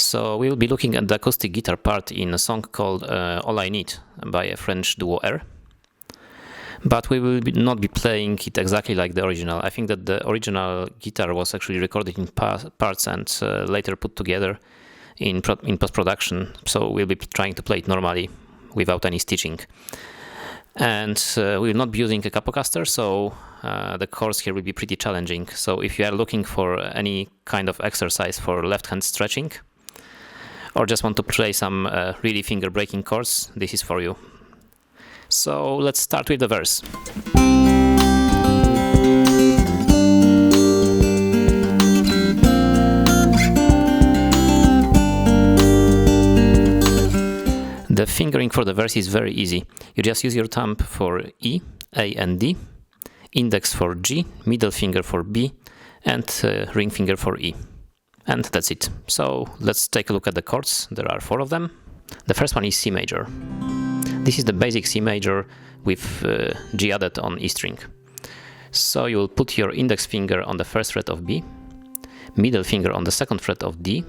So we will be looking at the acoustic guitar part in a song called All I Need by a French duo R. But we will not be playing it exactly like the original. I think that the original guitar was actually recorded in parts and later put together in post-production. So we'll be trying to play it normally without any stitching. And we will not be using a Capocaster, so the chords here will be pretty challenging. So if you are looking for any kind of exercise for left-hand stretching, or just want to play some really finger-breaking chords, this is for you. So let's start with the verse. The fingering for the verse is very easy. You just use your thumb for E, A and D, index for G, middle finger for B, and ring finger for E. And that's it. So let's take a look at the chords. There are 4 of them. The first one is C major. This is the basic C major with G added on E string. So you will put your index finger on the first fret of B, middle finger on the second fret of D,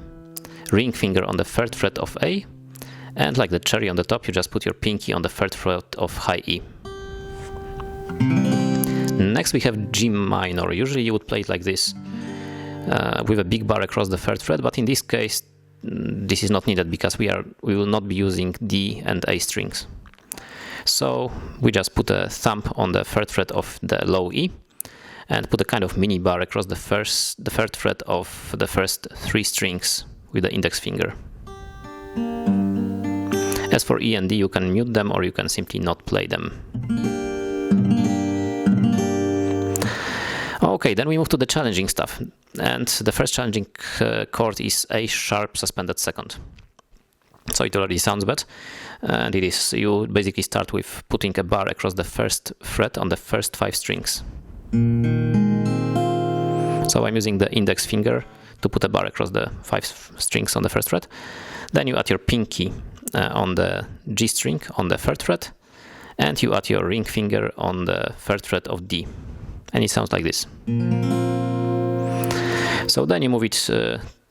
ring finger on the third fret of A, and like the cherry on the top, you just put your pinky on the third fret of high E. Next we have G minor. Usually you would play it like this, with a big bar across the third fret, but in this case this is not needed because we will not be using D and A strings. So we just put a thumb on the third fret of the low E and put a kind of mini bar across the third fret of the first 3 strings with the index finger. As for E and D, you can mute them or you can simply not play them. Okay, then we move to the challenging stuff. And the first challenging chord is A sharp suspended second. So it already sounds bad. And it is, you basically start with putting a bar across the first fret on the first 5 strings. So I'm using the index finger to put a bar across the 5 strings on the first fret. Then you add your pinky on the G string on the 3rd fret, and you add your ring finger on the 3rd fret of D. And it sounds like this. So then you move it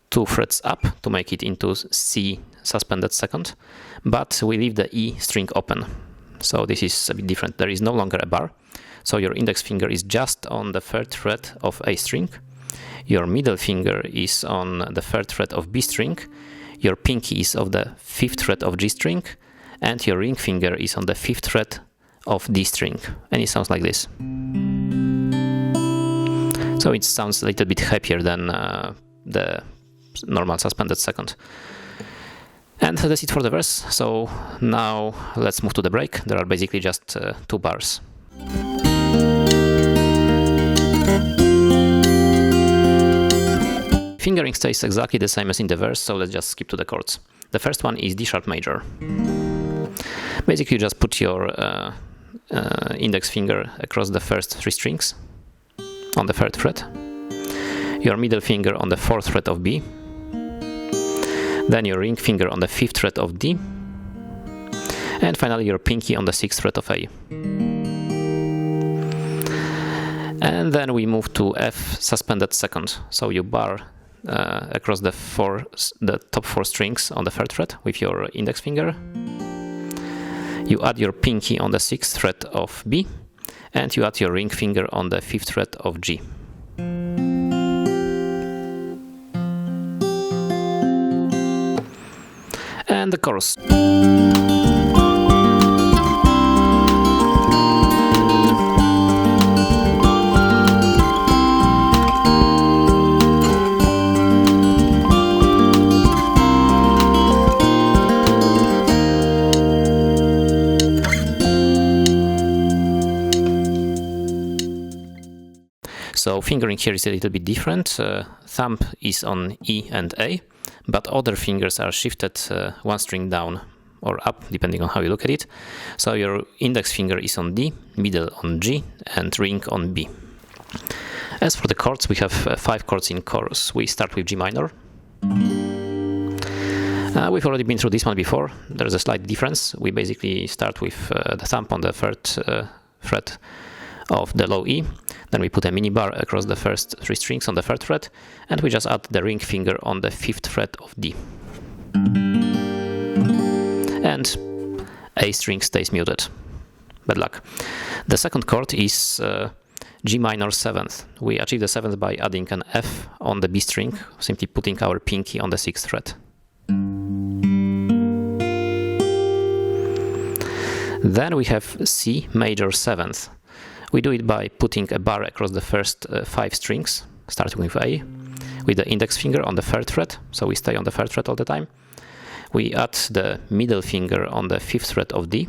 2 frets up to make it into C suspended second, but we leave the E string open. So this is a bit different. There is no longer a bar. So your index finger is just on the 3rd fret of A string. Your middle finger is on the 3rd fret of B string. Your pinky is on the 5th fret of G string. And your ring finger is on the 5th fret of D string. And it sounds like this. So it sounds a little bit happier than the normal suspended second. And that's it for the verse. So now let's move to the break. There are basically just 2 bars. Fingering stays exactly the same as in the verse, so let's just skip to the chords. The first one is D sharp major. Basically you just put your index finger across the first 3 strings on the 3rd fret, your middle finger on the 4th fret of B, then your ring finger on the 5th fret of D, and finally your pinky on the 6th fret of A. And then we move to F suspended second. So you bar across the top 4 strings on the 3rd fret with your index finger. You add your pinky on the 6th fret of B, and you add your ring finger on the 5th fret of G. And the chorus. So fingering here is a little bit different. Thumb is on E and A, but other fingers are shifted 1 string down or up, depending on how you look at it. So your index finger is on D, middle on G, and ring on B. As for the chords, we have 5 chords in chorus. We start with G minor. We've already been through this one before. There's a slight difference. We basically start with the thumb on the 3rd fret of the low E, then we put a mini bar across the first 3 strings on the 3rd fret, and we just add the ring finger on the 5th fret of D. And A string stays muted. Bad luck. The second chord is G minor 7th. We achieve the 7th by adding an F on the B string, simply putting our pinky on the 6th fret. Then we have C major 7th. We do it by putting a bar across the first 5 strings, starting with A, with the index finger on the 3rd fret, so we stay on the 3rd fret all the time. We add the middle finger on the 5th fret of D,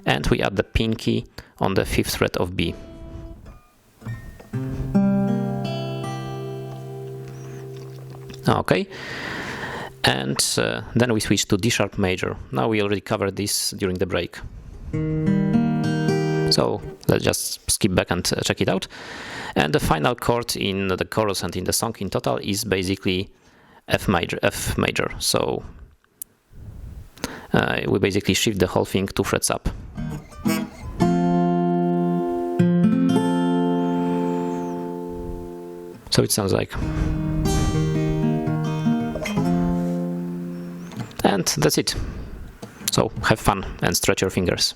and we add the pinky on the 5th fret of B. Okay, and then we switch to D sharp major. Now we already covered this during the break. So let's just skip back and check it out. And the final chord in the chorus and in the song in total is basically F major. So we basically shift the whole thing 2 frets up. So it sounds like. And that's it. So have fun and stretch your fingers.